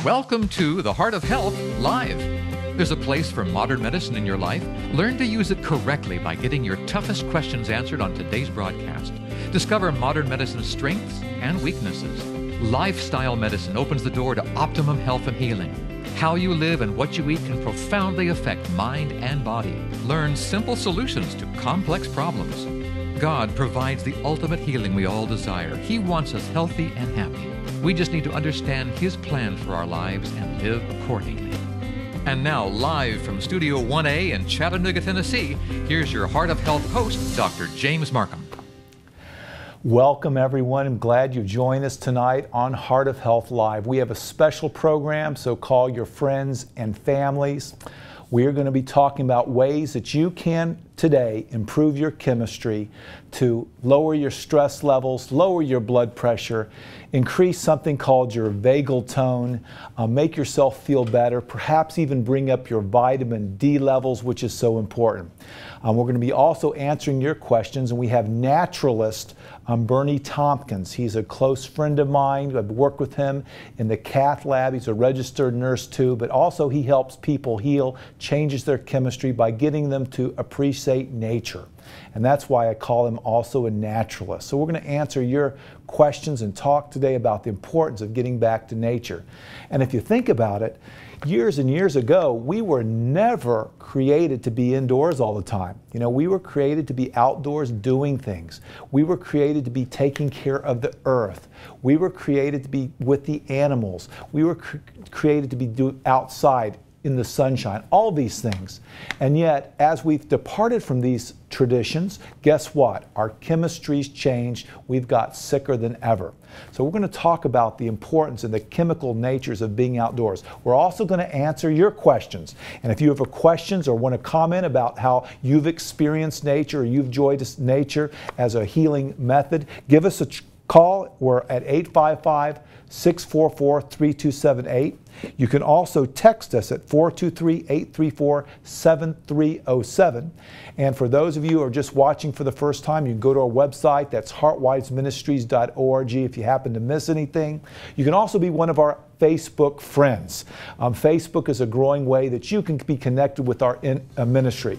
Welcome to The Heart of Health Live. There's a place for modern medicine in your life. Learn to use it correctly by getting your toughest questions answered on today's broadcast. Discover modern medicine's strengths and weaknesses. Lifestyle medicine opens the door to optimum health and healing. How you live and what you eat can profoundly affect mind and body. Learn simple solutions to complex problems. God provides the ultimate healing we all desire. He wants us healthy and happy. We just need to understand His plan for our lives and live accordingly. And now, live from Studio 1A in Chattanooga, Tennessee, here's your Heart of Health host, Dr. James Marcum. Welcome, everyone. I'm glad you joined us tonight on Heart of Health Live. We have a special program, so call your friends and families. We are going to be talking about ways that you can today improve your chemistry to lower your stress levels, lower your blood pressure, increase something called your vagal tone, make yourself feel better, perhaps even bring up your vitamin D levels, which is so important. We're going to be also answering your questions, and we have naturalist Bernie Tompkins. He's a close friend of mine. I've worked with him in the cath lab. He's a registered nurse too, but also he helps people heal, changes their chemistry by getting them to appreciate nature. And that's why I call him also a naturalist. So we're going to answer your questions and talk today about the importance of getting back to nature. And if you think about it, years and years ago, we were never created to be indoors all the time. You know, we were created to be outdoors doing things. We were created to be taking care of the earth. We were created to be with the animals. We were created to be outside in the sunshine, all these things. And yet, as we've departed from these traditions, guess what? Our chemistry's changed. We've got sicker than ever. So we're going to talk about the importance and the chemical natures of being outdoors. We're also going to answer your questions. And if you have questions or want to comment about how you've experienced nature or you've enjoyed nature as a healing method, give us a call. We're at 855-644-3278. You can also text us at 423-834-7307. And for those of you who are just watching for the first time, you can go to our website. That's heartwiseministries.org if you happen to miss anything. You can also be one of our Facebook friends. Facebook is a growing way that you can be connected with our ministry.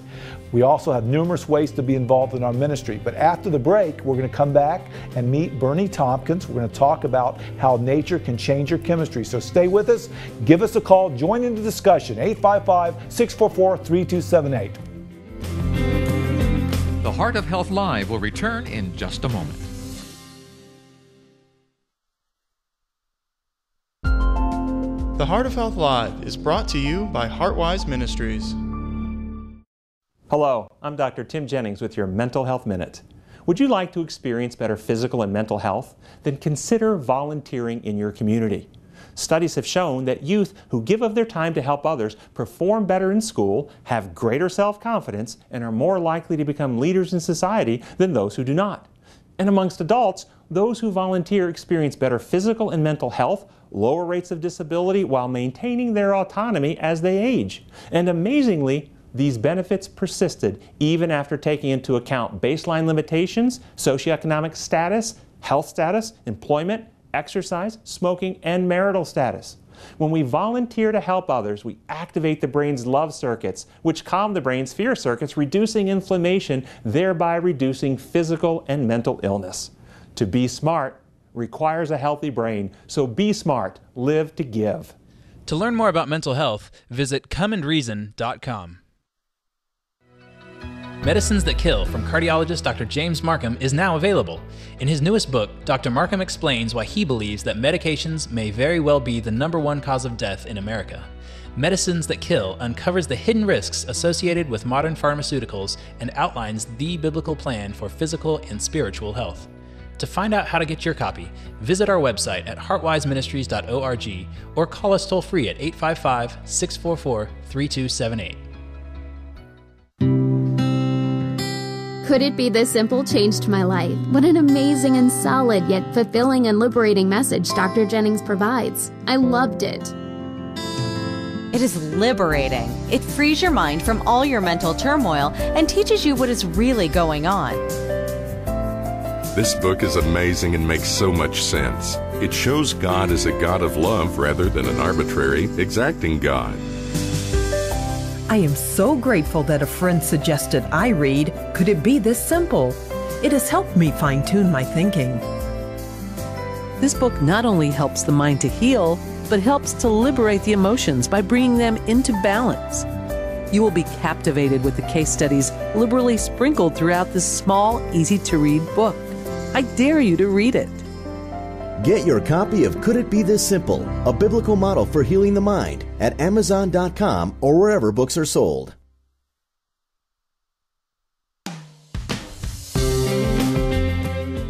We also have numerous ways to be involved in our ministry. But after the break, we're going to come back and meet Bernie Tompkins. We're going to talk about how nature can change your chemistry. So stay with us. Give us a call. Join in the discussion. 855-644-3278. The Heart of Health Live will return in just a moment. The Heart of Health Live is brought to you by Heartwise Ministries. Hello, I'm Dr. Tim Jennings with your Mental Health Minute. Would you like to experience better physical and mental health? Then consider volunteering in your community. Studies have shown that youth who give of their time to help others perform better in school, have greater self-confidence, and are more likely to become leaders in society than those who do not. And amongst adults, those who volunteer experience better physical and mental health, lower rates of disability while maintaining their autonomy as they age. And amazingly, these benefits persisted even after taking into account baseline limitations, socioeconomic status, health status, employment, exercise, smoking, and marital status. When we volunteer to help others, we activate the brain's love circuits, which calm the brain's fear circuits, reducing inflammation, thereby reducing physical and mental illness. To be smart requires a healthy brain, so be smart, live to give. To learn more about mental health, visit comeandreason.com. Medicines That Kill from cardiologist Dr. James Marcum is now available. In his newest book, Dr. Marcum explains why he believes that medications may very well be the #1 cause of death in America. Medicines That Kill uncovers the hidden risks associated with modern pharmaceuticals and outlines the biblical plan for physical and spiritual health. To find out how to get your copy, visit our website at heartwiseministries.org or call us toll-free at 855-644-3278. Could it be this simple changed my life? What an amazing and solid yet fulfilling and liberating message Dr. Jennings provides. I loved it. It is liberating. It frees your mind from all your mental turmoil and teaches you what is really going on. This book is amazing and makes so much sense. It shows God as a God of love rather than an arbitrary, exacting God. I am so grateful that a friend suggested I read Could It Be This Simple? It has helped me fine-tune my thinking. This book not only helps the mind to heal, but helps to liberate the emotions by bringing them into balance. You will be captivated with the case studies liberally sprinkled throughout this small, easy-to-read book. I dare you to read it. Get your copy of Could It Be This Simple? A biblical model for healing the mind at Amazon.com or wherever books are sold.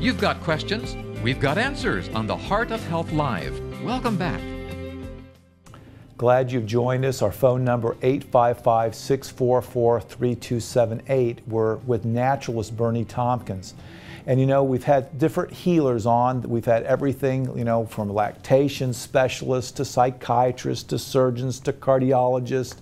You've got questions, we've got answers on the Heart of Health Live. Welcome back. Glad you've joined us. Our phone number 855-644-3278. We're with naturalist Bernie Tompkins. And you know, we've had different healers on. We've had everything, you know, from lactation specialists to psychiatrists to surgeons to cardiologists.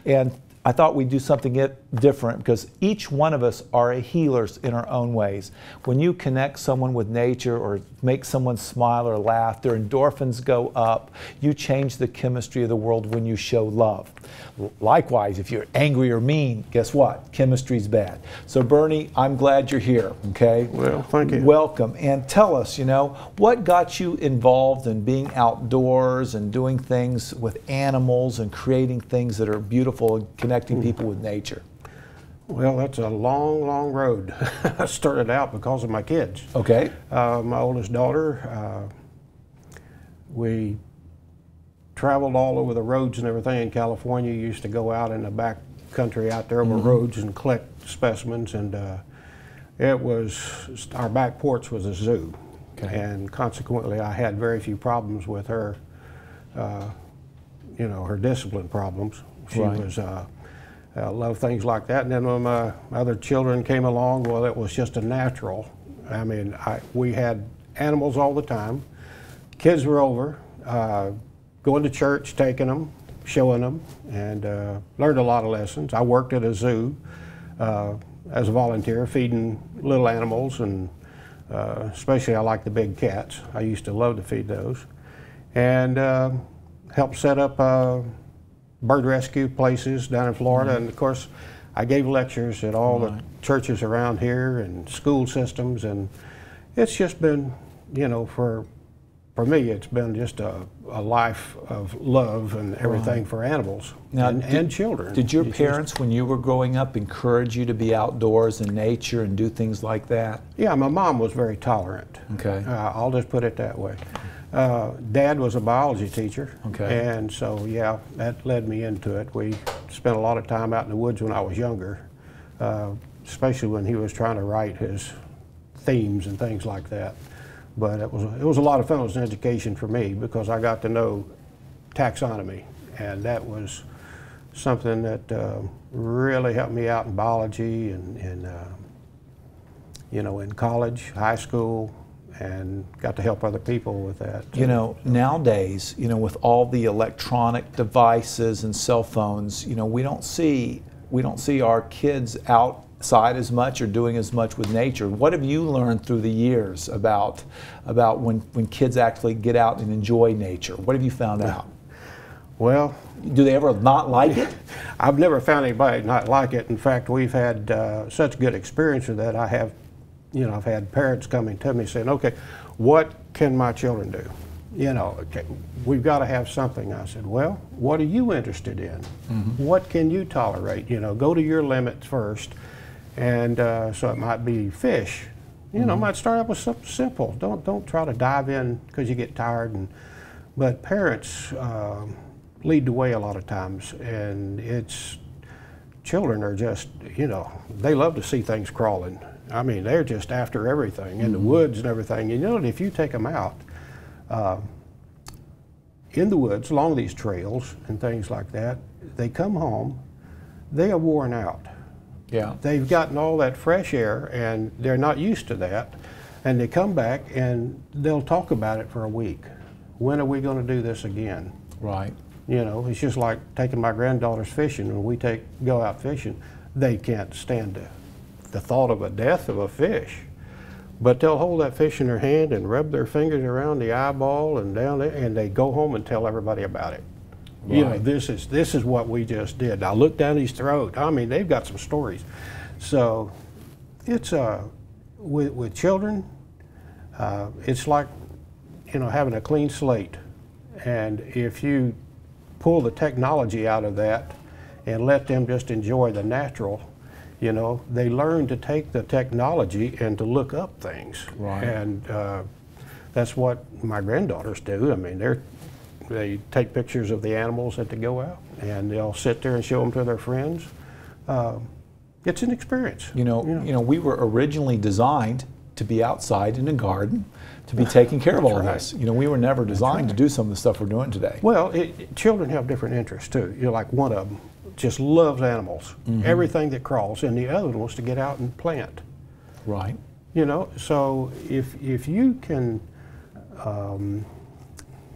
And I thought we'd do something different because each one of us are healers in our own ways. When you connect someone with nature or make someone smile or laugh, their endorphins go up. You change the chemistry of the world when you show love. Likewise, if you're angry or mean, guess what? Chemistry's bad. So Bernie, I'm glad you're here, okay? Well, thank you. Welcome. And tell us, you know, what got you involved in being outdoors and doing things with animals and creating things that are beautiful and connecting people with nature? Well, that's a long, long road. I started out because of my kids. Okay. My oldest daughter, we traveled all over the roads and everything in California. Used to go out in the back country out there over roads and collect specimens, and it was, our back porch was a zoo. Okay. And consequently I had very few problems with her, you know, her discipline problems. She was, loved things like that. And then when my other children came along, well, it was just a natural. I mean, we had animals all the time. Kids were over, going to church, taking them, showing them, and learned a lot of lessons. I worked at a zoo as a volunteer, feeding little animals, and especially I like the big cats. I used to love to feed those. And helped set up bird rescue places down in Florida. And of course, I gave lectures at all the churches around here and school systems, and it's just been, you know, for me, it's been just a life of love and everything for animals now, and children. Did your parents, when you were growing up, encourage you to be outdoors in nature and do things like that? Yeah, my mom was very tolerant. Okay. I'll just put it that way. Dad was a biology teacher, and so yeah, that led me into it. We spent a lot of time out in the woods when I was younger, especially when he was trying to write his themes and things like that. But it was a lot of fun. It was an education for me because I got to know taxonomy, and that was something that really helped me out in biology and you know, in college, high school, and got to help other people with that. You know, nowadays, you know, with all the electronic devices and cell phones, you know, we don't see our kids outside as much or doing as much with nature. What have you learned through the years about when kids actually get out and enjoy nature? What have you found out? Well, do they ever not like it? I've never found anybody not like it. In fact, we've had such good experience with that. You know, I've had parents coming to me saying, okay, what can my children do? You know, okay, we've got to have something. I said, well, what are you interested in? What can you tolerate? You know, go to your limits first. And so it might be fish. You know, might start out with something simple. Don't try to dive in because you get tired. But parents lead the way a lot of times, and children are just, you know, they love to see things crawling. I mean, they're just after everything in the woods and everything. You know, if you take them out in the woods along these trails and things like that, they come home, they are worn out. Yeah. They've gotten all that fresh air and they're not used to that. And they come back and they'll talk about it for a week. When are we going to do this again? Right. You know, it's just like taking my granddaughters fishing. When we go out fishing, they can't stand the thought of a death of a fish. But they'll hold that fish in their hand and rub their fingers around the eyeball and down there, and they go home and tell everybody about it. Right. You know, this is what we just did. Now look down his throat. I mean, they've got some stories. So it's with children, it's like, you know, having a clean slate. And if you pull the technology out of that and let them just enjoy the natural, you know, they learn to take the technology and to look up things. Right. And that's what my granddaughters do. I mean, they take pictures of the animals that they go out, and they'll sit there and show them to their friends. It's an experience. You know, we were originally designed to be outside in a garden, to be taking care of all this. You know, we were never designed to do some of the stuff we're doing today. Well, children have different interests too. You know, like one of them just loves animals, everything that crawls, and the other one wants to get out and plant. Right. You know, so if you can,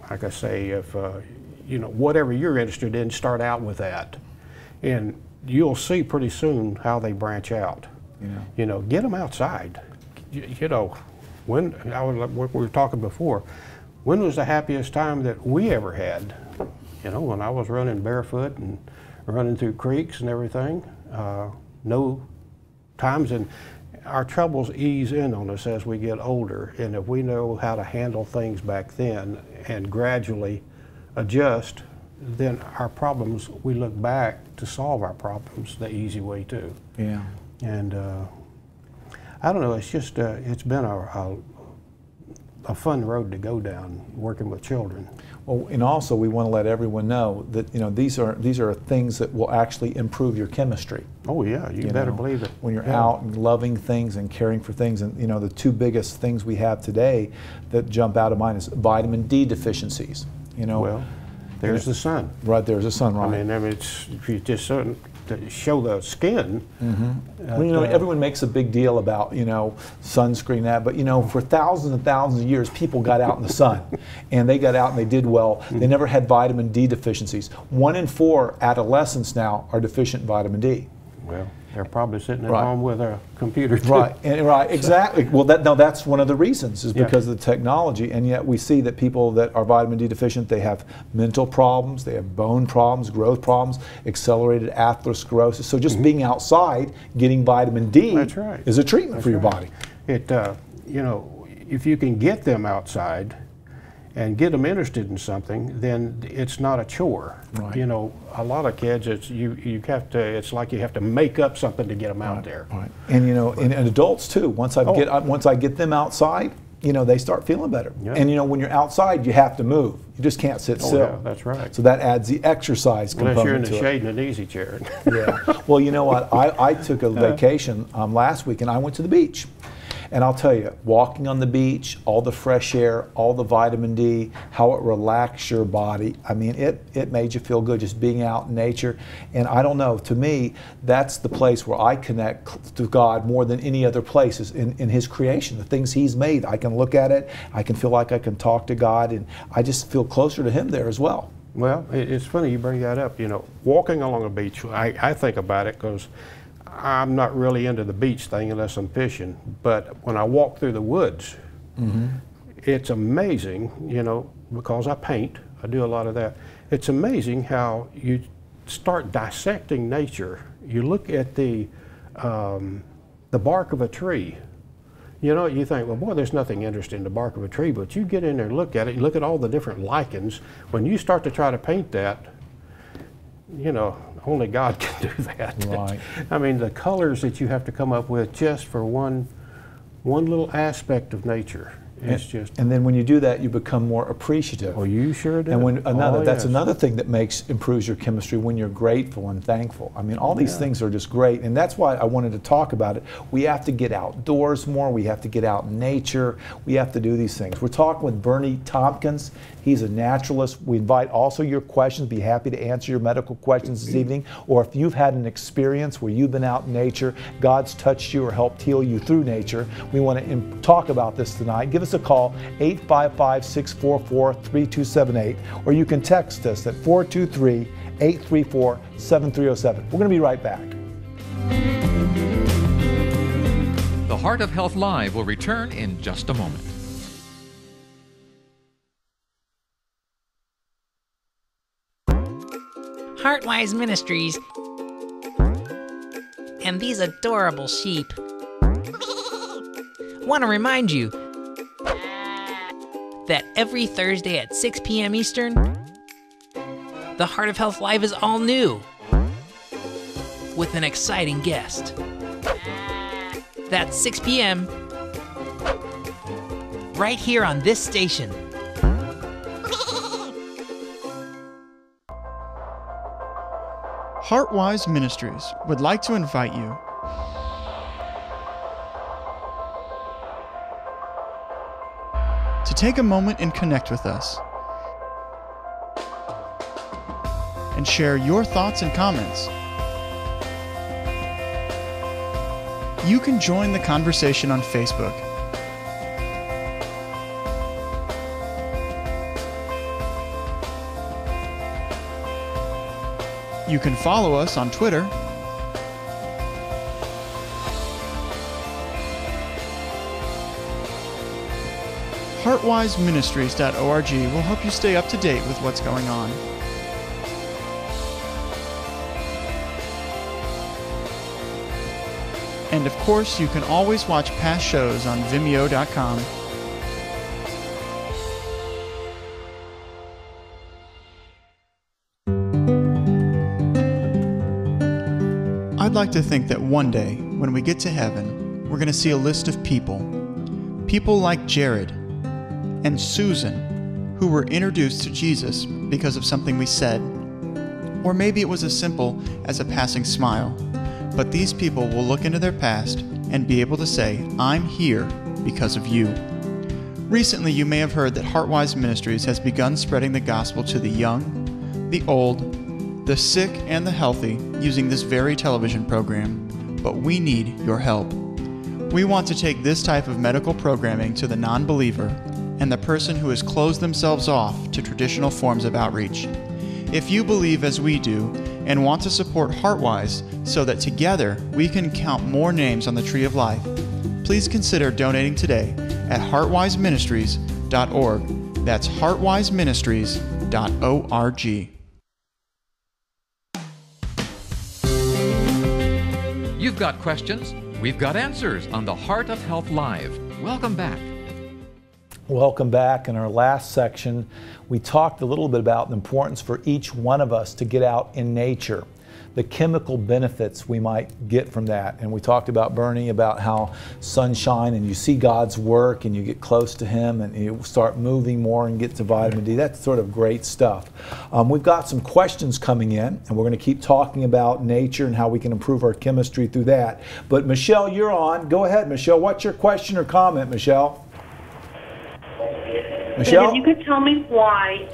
like I say, if you know, whatever you're interested in, start out with that, and you'll see pretty soon how they branch out. Yeah. You know, get them outside. You know, when we were talking before, when was the happiest time that we ever had? You know, when I was running barefoot and running through creeks and everything. No times, and our troubles ease in on us as we get older, and if we know how to handle things back then and gradually adjust, then our problems, we look back to solve our problems the easy way too. Yeah. And I don't know, it's just, it's been a fun road to go down working with children. Well, and also we want to let everyone know that, you know, these are things that will actually improve your chemistry. Oh yeah, you better believe it. When you're out and loving things and caring for things, and you know, the two biggest things we have today that jump out of mind is vitamin D deficiencies. You know, well, there's the sun. Right, there's the sun. Right. I mean, it's, if you just to show the skin. Well, you know, everyone makes a big deal about, you know, sunscreen, that, but you know, for thousands and thousands of years, people got out in the sun, and they got out and they did well. They never had vitamin D deficiencies. 1 in 4 adolescents now are deficient in vitamin D. Well, they're probably sitting at home with a computer too. Right, exactly. Well, that's one of the reasons, is because of the technology, and yet we see that people that are vitamin D deficient, they have mental problems, they have bone problems, growth problems, accelerated atherosclerosis. So just being outside, getting vitamin D is a treatment for your body. It, you know, if you can get them outside and get them interested in something, then it's not a chore. Right. You know, a lot of kids, it's you have to. It's like you have to make up something to get them out there. Right. And you know, and adults too. Once I get them outside, you know, they start feeling better. Yeah. And you know, when you're outside, you have to move. You just can't sit still. Yeah, that's right. So that adds the exercise component. Unless you're in the shade in an easy chair. Yeah. Well, you know what? I took a vacation last week, and I went to the beach. And I'll tell you, walking on the beach, all the fresh air, all the vitamin D, how it relaxed your body. I mean, it made you feel good just being out in nature. And I don't know, to me, that's the place where I connect to God more than any other places in His creation. The things He's made, I can look at it, I can feel like I can talk to God, and I just feel closer to Him there as well. Well, it's funny you bring that up. You know, walking along a beach, I think about it because I'm not really into the beach thing unless I'm fishing, but when I walk through the woods, it's amazing, you know, because I paint, I do a lot of that. It's amazing how you start dissecting nature. You look at the bark of a tree. You know, you think, well, boy, there's nothing interesting in the bark of a tree, but you get in there and look at it, you look at all the different lichens. When you start to try to paint that, you know, only God can do that. Right. I mean, the colors that you have to come up with just for one little aspect of nature. It's just. And then when you do that, you become more appreciative. Well, you sure do. And when that's another thing that improves your chemistry, when you're grateful and thankful. I mean, all these things are just great, and that's why I wanted to talk about it. We have to get outdoors more. We have to get out in nature. We have to do these things. We're talking with Bernie Tompkins. He's a naturalist. We invite also your questions. Be happy to answer your medical questions this evening. Or if you've had an experience where you've been out in nature, God's touched you or helped heal you through nature, we want to talk about this tonight. Give us a call, 855-644-3278, or you can text us at 423-834-7307. We're going to be right back. The Heart of Health Live will return in just a moment. Heartwise Ministries and these adorable sheep want to remind you that every Thursday at 6 p.m. Eastern, the Heart of Health Live is all new with an exciting guest. That's 6 p.m. right here on this station. Heartwise Ministries would like to invite you to take a moment and connect with us and share your thoughts and comments. You can join the conversation on Facebook. You can follow us on Twitter. HeartwiseMinistries.org will help you stay up to date with what's going on. And of course, you can always watch past shows on Vimeo.com. I'd like to think that one day, when we get to heaven, we're going to see a list of people like Jared and Susan, who were introduced to Jesus because of something we said, or maybe it was as simple as a passing smile. But these people will look into their past and be able to say, I'm here because of you. Recently, you may have heard that Heartwise Ministries has begun spreading the gospel to the young, the old, the sick, and the healthy using this very television program. But we need your help. We want to take this type of medical programming to the non-believer and the person who has closed themselves off to traditional forms of outreach. If you believe as we do and want to support Heartwise so that together we can count more names on the Tree of Life, please consider donating today at heartwiseministries.org. That's heartwiseministries.org. You've got questions, we've got answers on the Heart of Health Live. Welcome back. Welcome back. In our last section, we talked a little bit about the importance for each one of us to get out in nature, the chemical benefits we might get from that. And we talked about, Bernie, about how sunshine and you see God's work and you get close to Him and you start moving more and get to vitamin D. That's sort of great stuff. We've got some questions coming in and we're going to keep talking about nature and how we can improve our chemistry through that. But Michelle, you're on. Go ahead, Michelle. What's your question or comment, Michelle? Michelle? If you could tell me why,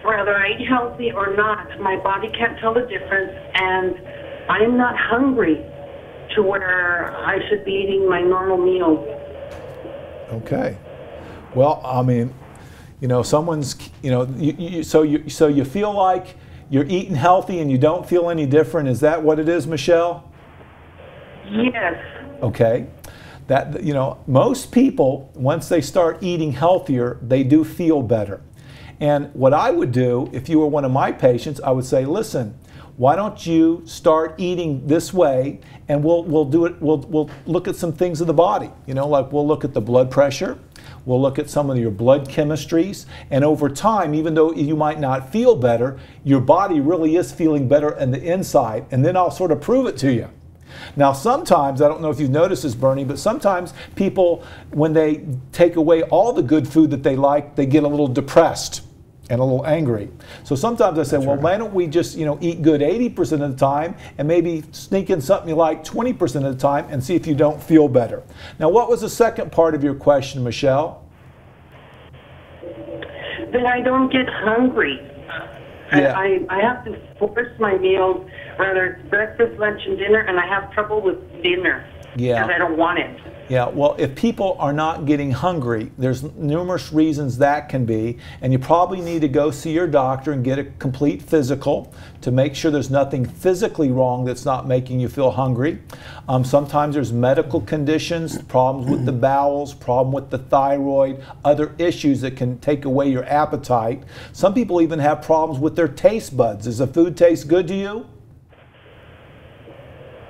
whether I eat healthy or not, my body can't tell the difference, and I'm not hungry to where I should be eating my normal meals. Okay. Well, I mean, you know, someone's, you know, so you feel like you're eating healthy and you don't feel any different. Is that what it is, Michelle? Yes. Okay. That, you know, most people, once they start eating healthier, they do feel better. And what I would do, if you were one of my patients, I would say, listen, why don't you start eating this way, and we'll do it. We'll look at some things of the body. You know, like we'll look at the blood pressure, we'll look at some of your blood chemistries, and over time, even though you might not feel better, your body really is feeling better on the inside, and then I'll sort of prove it to you. Now, sometimes, I don't know if you've noticed this, Bernie, but sometimes people, when they take away all the good food that they like, they get a little depressed and a little angry. So sometimes I say, well, why don't we just, you know, eat good 80% of the time and maybe sneak in something you like 20% of the time and see if you don't feel better. Now, what was the second part of your question, Michelle? That I don't get hungry. Yeah. I have to force my meals, whether it's breakfast, lunch, and dinner, and I have trouble with dinner because I don't want it. Yeah, well, if people are not getting hungry, there's numerous reasons that can be, and you probably need to go see your doctor and get a complete physical to make sure there's nothing physically wrong that's not making you feel hungry. Sometimes there's medical conditions, problems with the bowels, problem with the thyroid, other issues that can take away your appetite. Some people even have problems with their taste buds. Does the food taste good to you?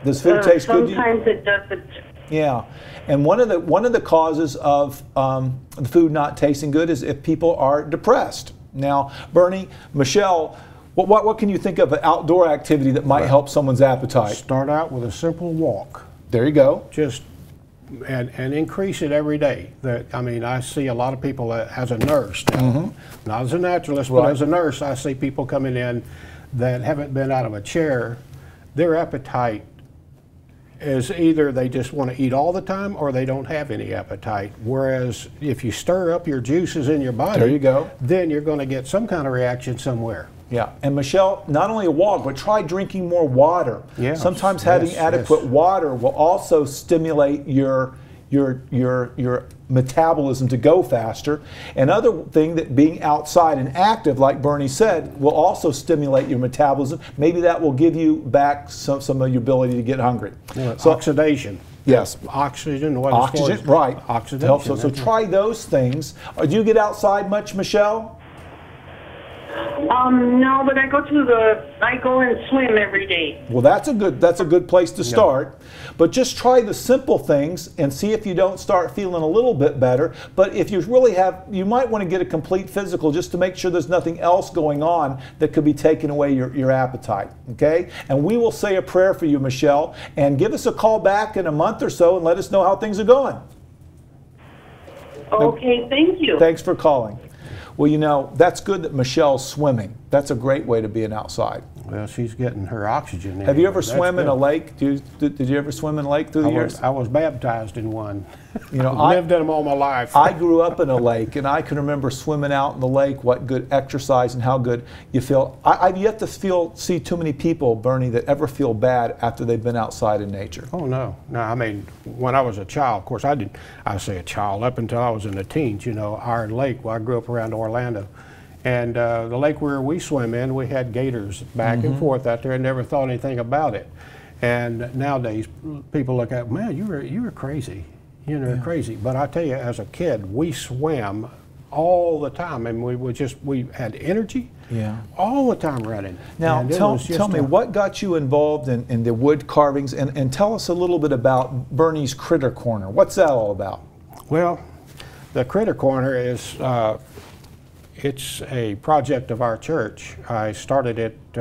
Does food taste good to you? Sometimes it doesn't. Yeah, and one of the causes of the food not tasting good is if people are depressed. Now, Bernie, Michelle, what can you think of an outdoor activity that might help someone's appetite? Start out with a simple walk. There you go. Just and increase it every day. I mean, I see a lot of people as a nurse now, not as a naturalist, but as a nurse. I see people coming in that haven't been out of a chair. Their appetite is either they just want to eat all the time or they don't have any appetite. Whereas if you stir up your juices in your body, there you go, then you're going to get some kind of reaction somewhere. Yeah, and Michelle, not only a walk, but try drinking more water. Yeah. Sometimes having adequate water will also stimulate your metabolism to go faster. Another thing, that being outside and active, like Bernie said, will also stimulate your metabolism. Maybe that will give you back some of your ability to get hungry. Yeah, so, oxidation. Yes. Oxygen. Oxygen, right. Oxidation. So try those things. Do you get outside much, Michelle? No, but I go and swim every day. Well, that's a good place to start. But just try the simple things and see if you don't start feeling a little bit better. But if you really you might want to get a complete physical just to make sure there's nothing else going on that could be taking away your appetite. Okay? And we will say a prayer for you, Michelle, and give us a call back in a month or so and let us know how things are going. Okay, thank you. Thanks for calling. Well, you know, that's good that Michelle's swimming. That's a great way to being outside. Well, she's getting her oxygen in. Have you ever swam in a lake? Did you ever swim in a lake through the years? I was baptized in one. You know, I've lived in them all my life. I grew up in a lake, and I can remember swimming out in the lake, what good exercise and how good you feel. I've yet to see too many people, Bernie, that ever feel bad after they've been outside in nature. Oh, no. No, I mean, when I was a child, of course, I say a child, up until I was in the teens, you know, Iron Lake, well, I grew up around Orlando. And the lake where we swim in, we had gators back and forth out there and never thought anything about it. And nowadays, people look at, man, you were crazy. You're crazy. But I tell you, as a kid, we swam all the time. And we had energy all the time running. Now, tell me, what got you involved in the wood carvings? And tell us a little bit about Bernie's Critter Corner. What's that all about? Well, the Critter Corner is... it's a project of our church. I started it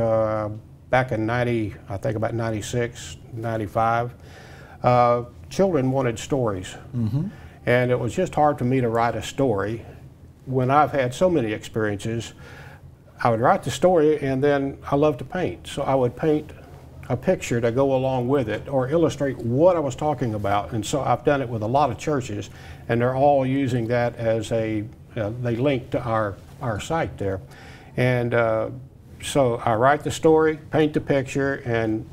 back in I think about 96, 95. Children wanted stories. And it was just hard for me to write a story. When I've had so many experiences, I would write the story and then I love to paint. So I would paint a picture to go along with it or illustrate what I was talking about. And so I've done it with a lot of churches, and they're all using that as they link to our site there. And so I write the story, paint the picture, and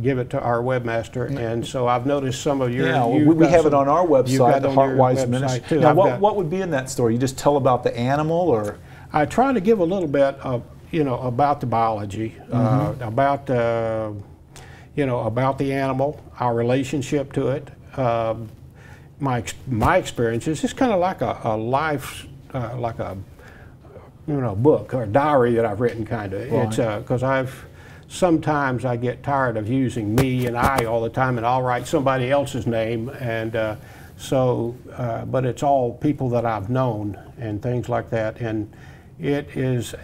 give it to our webmaster. And so I've noticed some of your... Yeah, we have it on our website, the Heartwise Ministry. Now, what would be in that story? You just tell about the animal, or...? I try to give a little bit of, about the biology, about the animal, our relationship to it. My experiences, it's kind of like a life, like a book or diary that I've written, kind of. Right. It's because sometimes I get tired of using me and I all the time, and I'll write somebody else's name, and but it's all people that I've known and things like that. And it is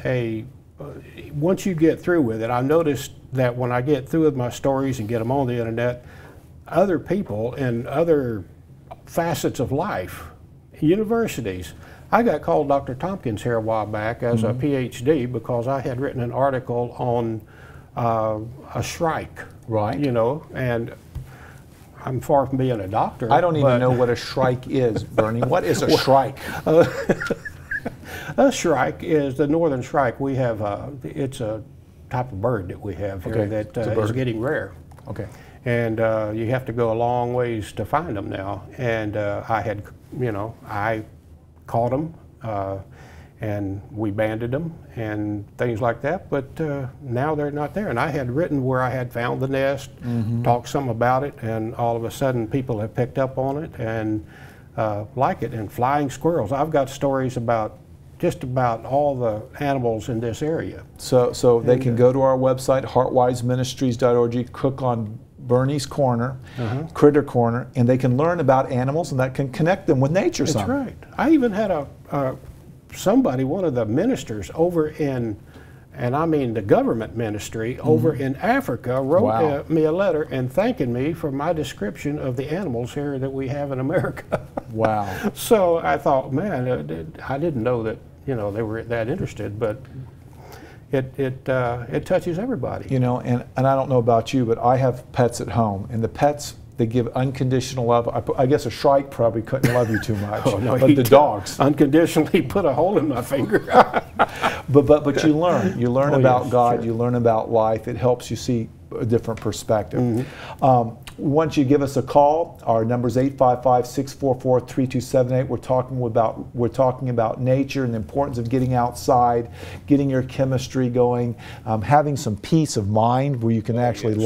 once you get through with it, I noticed that when I get through with my stories and get them on the internet, other people in other facets of life, universities. I got called Dr. Tompkins here a while back as a PhD because I had written an article on a shrike. Right. And I'm far from being a doctor. I don't even know what a shrike is, Bernie. What is a shrike? A shrike is the northern shrike. We have, it's a type of bird that we have here that is getting rare. Okay. And you have to go a long ways to find them now. And I caught them and we banded them and things like that, but now they're not there. And I had written where I had found the nest, talked some about it, and all of a sudden people have picked up on it and like it. And flying squirrels, I've got stories about just about all the animals in this area. So they can go to our website, heartwiseministries.org, click on Bernie's Corner, Critter Corner, and they can learn about animals, and that can connect them with nature. That's right. I even had one of the ministers over in, and I mean the government ministry over in Africa, wrote me a letter and thanking me for my description of the animals here that we have in America. Wow. So I thought, man, I didn't know that, you know, they were that interested, but it touches everybody. You know, and I don't know about you, but I have pets at home, and the pets, they give unconditional love. I guess a shrike probably couldn't love you too much, but the dogs unconditionally put a hole in my finger. but you learn about God, you learn about life. It helps you see a different perspective. Once you give us a call, our number is 855-644-3278. We're talking about nature and the importance of getting outside, getting your chemistry going, having some peace of mind where you can actually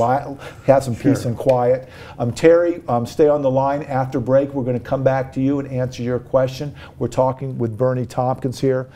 have some peace and quiet. Terry, stay on the line after break. We're going to come back to you and answer your question. We're talking with Bernie Tompkins here.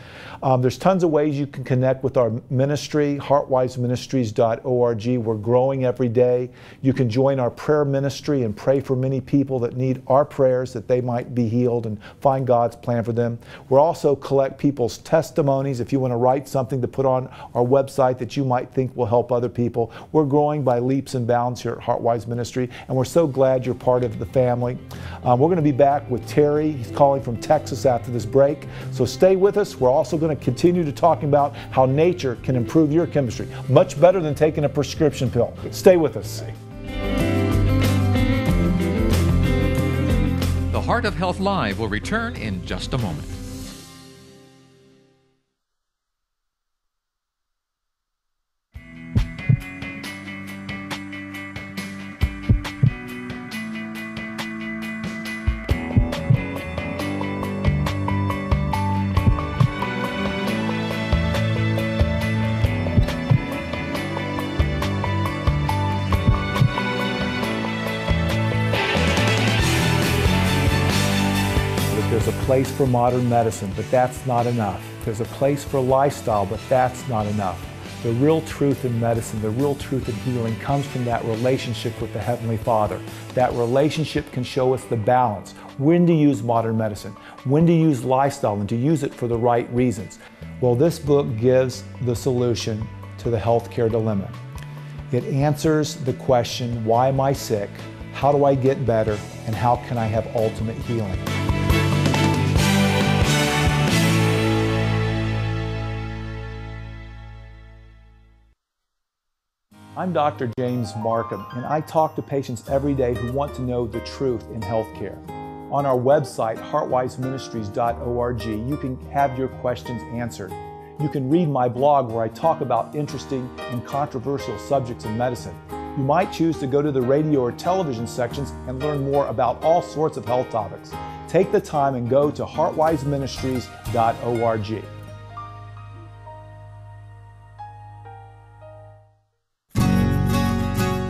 There's tons of ways you can connect with our ministry, heartwiseministries.org. We're growing every day. You can join our prayer ministry and pray for many people that need our prayers, that they might be healed and find God's plan for them. We'll also collect people's testimonies. If you want to write something to put on our website that you might think will help other people. We're growing by leaps and bounds here at Heartwise Ministry, and we're so glad you're part of the family. We're going to be back with Terry. He's calling from Texas after this break, so stay with us. We're also going to continue to talk about how nature can improve your chemistry, much better than taking a prescription pill. Stay with us. The Heart of Health Live will return in just a moment. There's a place for modern medicine, but that's not enough. There's a place for lifestyle, but that's not enough. The real truth in medicine, the real truth in healing comes from that relationship with the Heavenly Father. That relationship can show us the balance, when to use modern medicine, when to use lifestyle, and to use it for the right reasons. Well, this book gives the solution to the healthcare dilemma. It answers the question, why am I sick? How do I get better? And how can I have ultimate healing? I'm Dr. James Marcum, and I talk to patients every day who want to know the truth in healthcare. On our website, heartwiseministries.org, you can have your questions answered. You can read my blog where I talk about interesting and controversial subjects in medicine. You might choose to go to the radio or television sections and learn more about all sorts of health topics. Take the time and go to heartwiseministries.org.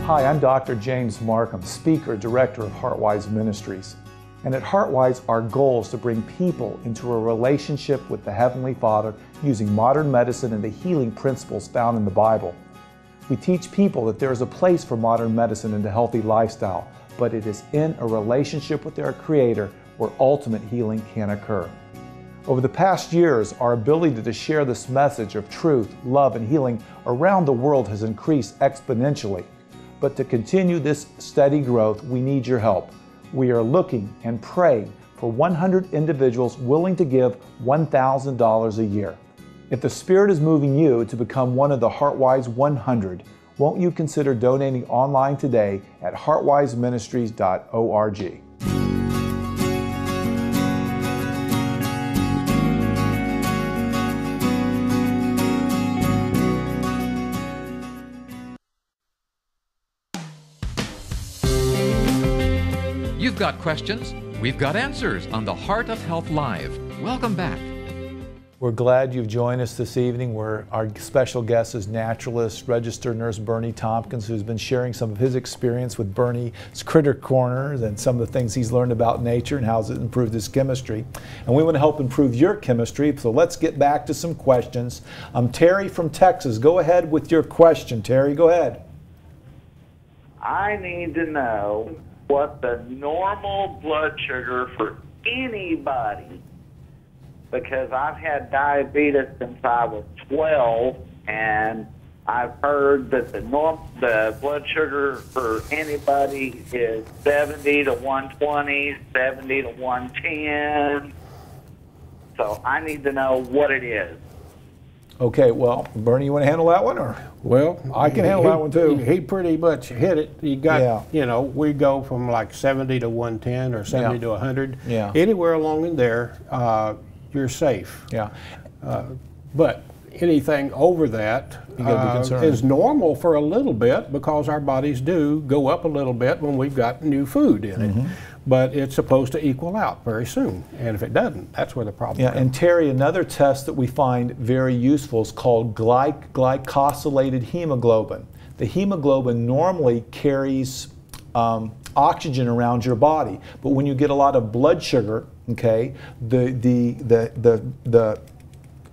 Hi, I'm Dr. James Marcum, speaker, director of Heartwise Ministries. And at Heartwise, our goal is to bring people into a relationship with the Heavenly Father using modern medicine and the healing principles found in the Bible. We teach people that there is a place for modern medicine and a healthy lifestyle, but it is in a relationship with their Creator where ultimate healing can occur. Over the past years, our ability to share this message of truth, love, and healing around the world has increased exponentially. But to continue this steady growth, we need your help. We are looking and praying for 100 individuals willing to give $1,000 a year. If the Spirit is moving you to become one of the Heartwise 100, won't you consider donating online today at heartwiseministries.org. You've got questions, we've got answers on the Heart of Health Live. Welcome back. We're glad you've joined us this evening. Our special guest is naturalist, registered nurse Bernie Tompkins, who's been sharing some of his experience with Bernie's Critter Corners and some of the things he's learned about nature and how it's improved his chemistry. And we want to help improve your chemistry, so let's get back to some questions. Terry from Texas, go ahead with your question. Terry, go ahead. I need to know what the normal blood sugar for anybody, because I've had diabetes since I was 12, and I've heard that the blood sugar for anybody is 70 to 120, 70 to 110. So I need to know what it is. Okay, well, Bernie, you want to handle that one, or? Well, I can handle that one too. He pretty much hit it. You got, you know, we go from like 70 to 110 or 70 to 100. Yeah. Anywhere along in there, you're safe. Yeah. But anything over that is normal for a little bit, because our bodies do go up a little bit when we've got new food in it. But it's supposed to equal out very soon. And if it doesn't, that's where the problem comes. And Terry, another test that we find very useful is called glycosylated hemoglobin. The hemoglobin normally carries oxygen around your body, but when you get a lot of blood sugar, okay, the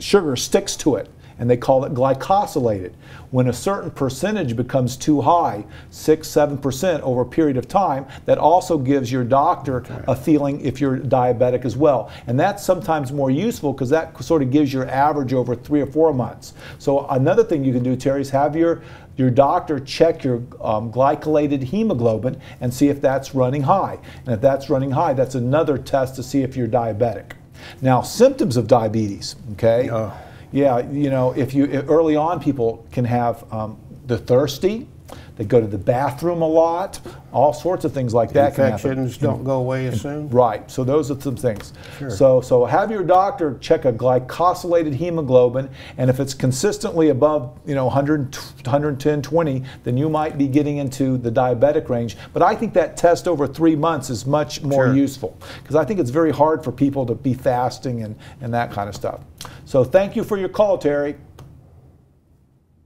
sugar sticks to it, and they call it glycosylated. When a certain percentage becomes too high, 6–7% over a period of time, that also gives your doctor a feeling if you're diabetic as well. And that's sometimes more useful, because that sort of gives your average over 3 or 4 months. So another thing you can do, Terry, is have your doctor check your glycolated hemoglobin and see if that's running high. And if that's running high, that's another test to see if you're diabetic. Now, symptoms of diabetes, okay? Yeah, you know, if early on, people can have the thirsty, they go to the bathroom a lot, all sorts of things like that can happen. Infections don't go away as soon. Right, so those are some things. Sure. So have your doctor check a glycosylated hemoglobin, and if it's consistently above 110, 20, then you might be getting into the diabetic range. But I think that test over 3 months is much more useful, because I think it's very hard for people to be fasting and that kind of stuff. So thank you for your call, Terry.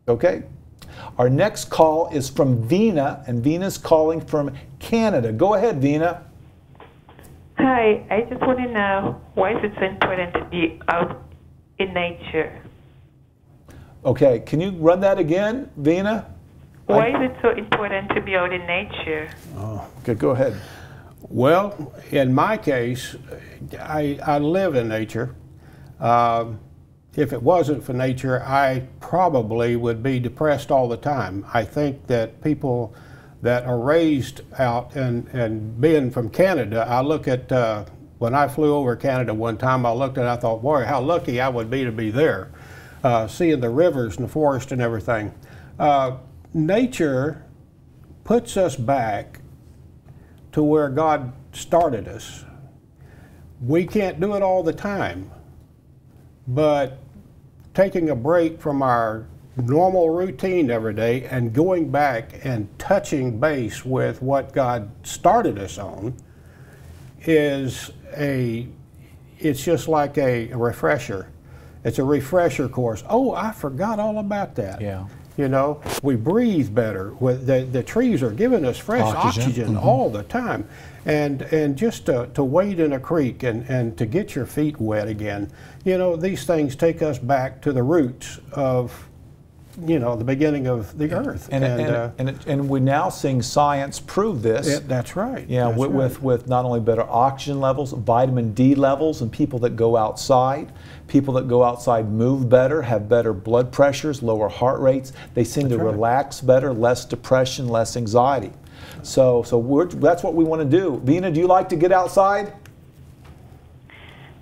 Okay. Our next call is from Vina, and Vina's calling from Canada. Go ahead, Vina. Hi, I just want to know, why is it so important to be out in nature? Okay, can you run that again, Vina? Why is it so important to be out in nature? Okay, go ahead. Well, in my case, I live in nature. If it wasn't for nature, I probably would be depressed all the time. I think that people that are raised out, and being from Canada, I look at, when I flew over Canada one time, I looked and I thought, boy, how lucky I would be to be there, seeing the rivers and the forest and everything. Nature puts us back to where God started us. We can't do it all the time, but taking a break from our normal routine every day and going back and touching base with what God started us on it's just like a refresher. It's a refresher course. Oh, I forgot all about that. Yeah. You know, we breathe better. The trees are giving us fresh oxygen all the time. And just to wade in a creek and to get your feet wet again, you know, these things take us back to the roots of, you know, the beginning of the earth. And we're now seeing science prove this. That's right. Yeah, with not only better oxygen levels, vitamin D levels, and people that go outside. People that go outside move better, have better blood pressures, lower heart rates. They seem to relax better, less depression, less anxiety. So that's what we want to do. Vina, do you like to get outside?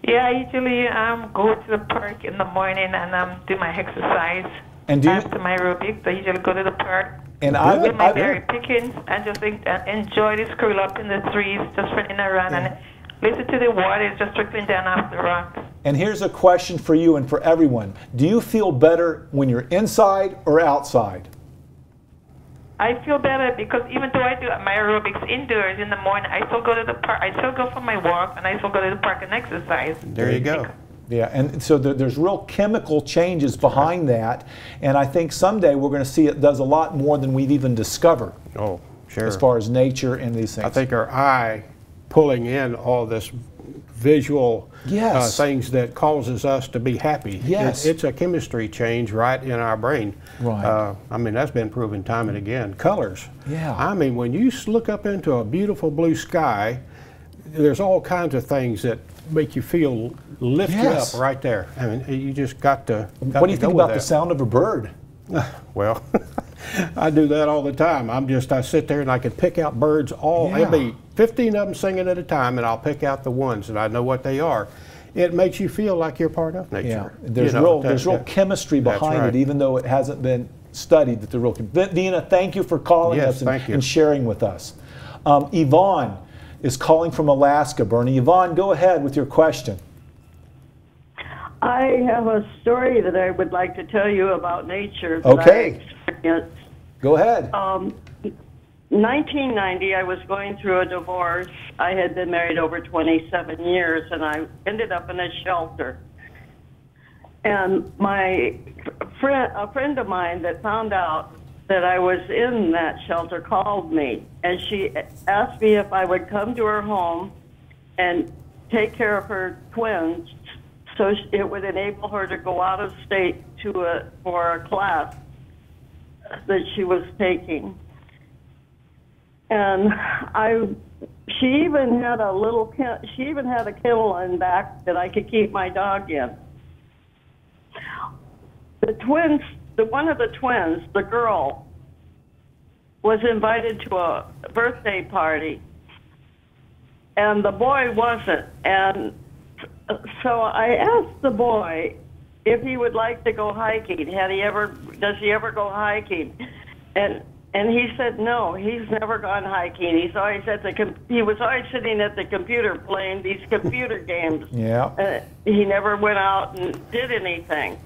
Yeah, I usually go to the park in the morning and do my exercise. And do you, after my aerobics, I usually go to the park and with my berry pickings and just enjoy this curl up in the trees, just running around and listen to the water just trickling down off the rocks. And here's a question for you and for everyone. Do you feel better when you're inside or outside? I feel better because even though I do my aerobics indoors in the morning, I still go to the park. I still go for my walk, and I still go to the park and exercise. There you go. Yeah, and so there's real chemical changes behind that, and I think someday we're going to see it does a lot more than we've even discovered. Oh, sure. As far as nature and these things. I think our eye pulling in all this visual things that causes us to be happy. Yes. It's a chemistry change right in our brain. Right. I mean, that's been proven time and again. Colors. Yeah. I mean, when you look up into a beautiful blue sky, there's all kinds of things that make you feel lift you up right there. I mean, you just got to. What do you think about the sound of a bird? Well, I do that all the time. I sit there and I can pick out birds there'll be 15 of them singing at a time, and I'll pick out the ones and I know what they are. It makes you feel like you're part of nature. Yeah, there's real chemistry behind it, even though it hasn't been studied. That the real. Dina, thank you for calling us and sharing with us. Yvonne is calling from Alaska. Bernie, Yvonne, go ahead with your question. I have a story that I would like to tell you about nature. Okay. Go ahead. 1990, I was going through a divorce. I had been married over 27 years, and I ended up in a shelter. And a friend of mine that found out that I was in that shelter called me, and she asked me if I would come to her home and take care of her twins, so it would enable her to go out of state for a class that she was taking. And she even had a kennel in back that I could keep my dog in. One of the twins, the girl, was invited to a birthday party, and the boy wasn't. And so I asked the boy if he would like to go hiking. Does he ever go hiking? And he said no, he's never gone hiking. He's always he was always sitting at the computer playing these computer games. Yeah. He never went out and did anything.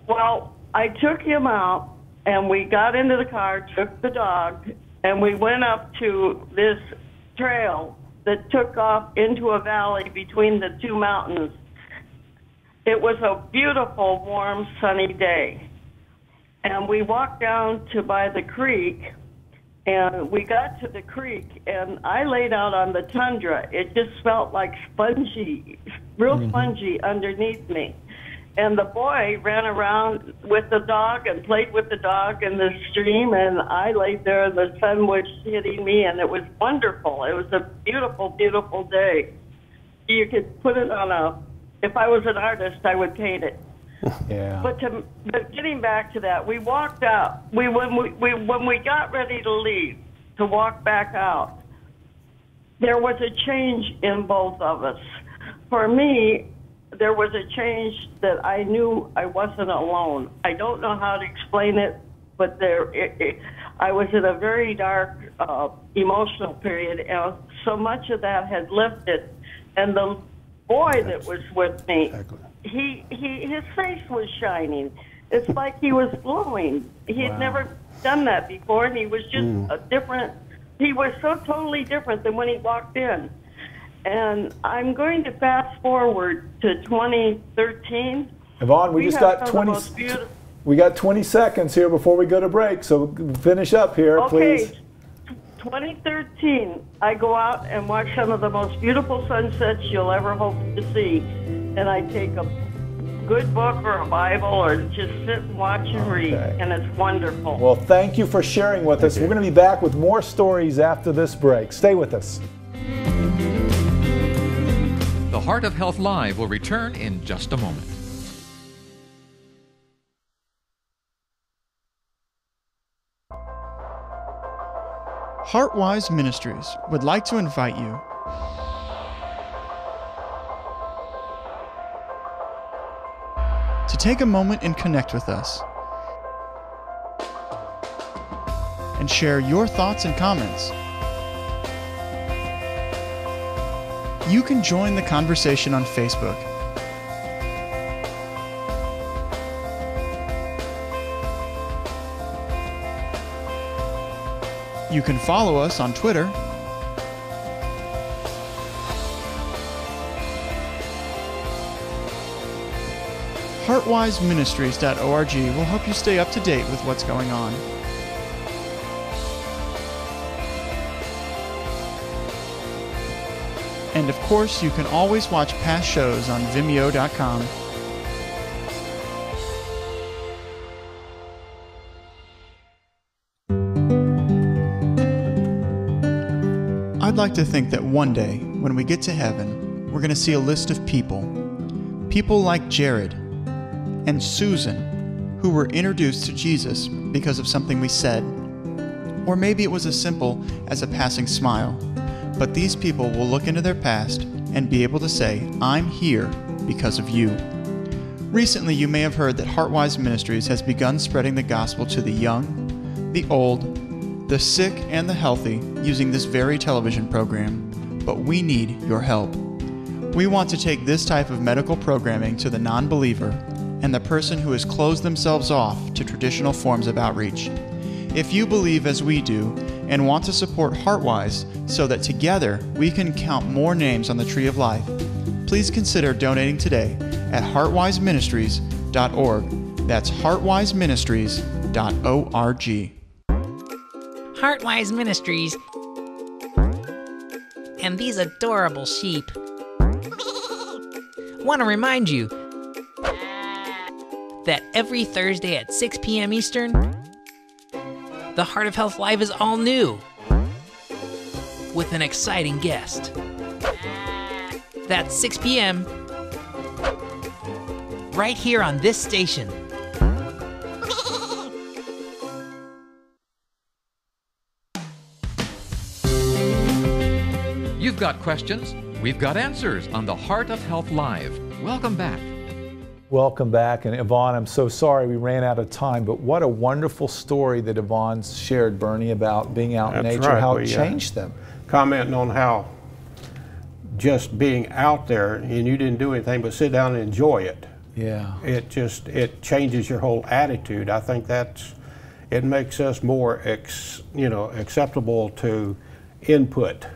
Well, I took him out, and we got into the car, took the dog, and we went up to this trail that took off into a valley between the two mountains. It was a beautiful, warm, sunny day. And we walked down to by the creek, and we got to the creek, and I laid out on the tundra. It just felt like spongy, real spongy underneath me. And the boy ran around with the dog and played with the dog in the stream, and I laid there and the sun was hitting me, and it was wonderful. It was a beautiful, beautiful day. You could put it on if I was an artist, I would paint it. Yeah. But getting back to that, we walked out. When we got ready to leave, to walk back out, there was a change in both of us. For me, there was a change that I knew I wasn't alone. I don't know how to explain it, but I was in a very dark emotional period, and so much of that had lifted. And the boy that was with me, his face was shining. It's like he was glowing. He had never done that before, and he was just a different. He was so totally different than when he walked in. And I'm going to fast forward to 2013. Yvonne, we just got 20. We got 20 seconds here before we go to break, so finish up here, please. 2013, I go out and watch some of the most beautiful sunsets you'll ever hope to see. And I take a good book or a Bible or just sit and watch and read, and it's wonderful. Well, thank you for sharing with us. We're going to be back with more stories after this break. Stay with us. The Heart of Health Live will return in just a moment. Heartwise Ministries would like to invite you to take a moment and connect with us and share your thoughts and comments. You can join the conversation on Facebook. You can follow us on Twitter HeartWiseMinistries.org will help you stay up to date with what's going on. And of course, you can always watch past shows on Vimeo.com. I'd like to think that one day, when we get to heaven, we're going to see a list of people like Jared and Susan, who were introduced to Jesus because of something we said. Or maybe it was as simple as a passing smile. But these people will look into their past and be able to say, I'm here because of you. Recently, you may have heard that HeartWise Ministries has begun spreading the gospel to the young, the old, the sick, and the healthy using this very television program. But we need your help. We want to take this type of medical programming to the non-believer and the person who has closed themselves off to traditional forms of outreach. If you believe as we do and want to support HeartWise so that together we can count more names on the tree of life, please consider donating today at heartwiseministries.org. That's heartwiseministries.org. Heartwise Ministries and these adorable sheep want to remind you that every Thursday at 6 p.m. Eastern, the Heart of Health Live is all new with an exciting guest. That's 6 p.m. right here on this station. You've got questions, we've got answers on the Heart of Health Live. Welcome back. Welcome back. And Yvonne, I'm so sorry we ran out of time, but what a wonderful story that Yvonne shared, Bernie, about being out in nature, right. how it changed them. Commenting on how just being out there and you didn't do anything but sit down and enjoy it. Yeah. It changes your whole attitude. I think it makes us more acceptable to input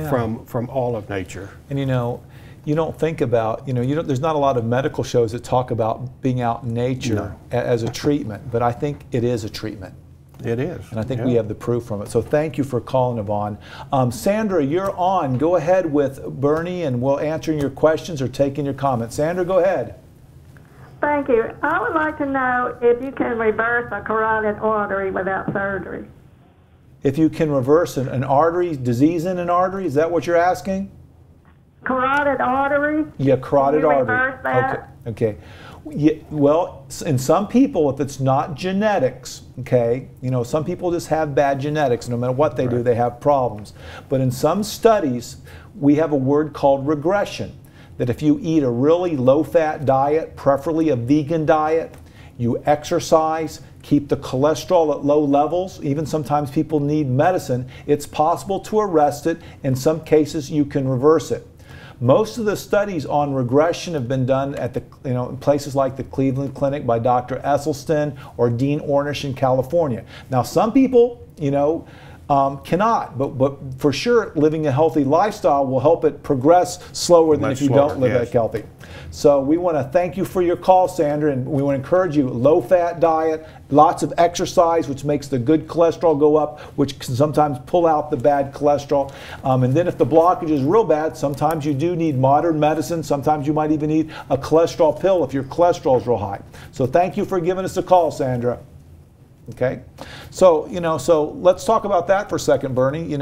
from all of nature. And you don't think about, there's not a lot of medical shows that talk about being out in nature as a treatment, but I think it is a treatment. It is. And I think we have the proof from it. So thank you for calling, Yvonne. Sandra, you're on. Go ahead with Bernie and we'll answer your questions or taking your comments. Sandra, go ahead. Thank you. I would like to know if you can reverse a carotid artery without surgery. If you can reverse an artery, disease in an artery, is that what you're asking? Carotid artery? Yeah, carotid artery. Reverse that? Okay. Yeah, well, in some people, if it's not genetics, some people just have bad genetics. No matter what they do, they have problems. But in some studies, we have a word called regression. That if you eat a really low-fat diet, preferably a vegan diet, you exercise, keep the cholesterol at low levels, even sometimes people need medicine, it's possible to arrest it. In some cases, you can reverse it. Most of the studies on regression have been done at places like the Cleveland Clinic by Dr. Esselstyn or Dean Ornish in California. Now, some people, cannot, but for sure, living a healthy lifestyle will help it progress slower than if you don't live that healthy. So we want to thank you for your call, Sandra, and we want to encourage you, low-fat diet, lots of exercise, which makes the good cholesterol go up, which can sometimes pull out the bad cholesterol. And then if the blockage is real bad, sometimes you do need modern medicine. Sometimes you might even need a cholesterol pill if your cholesterol is real high. So thank you for giving us a call, Sandra. Okay, so let's talk about that for a second, Bernie.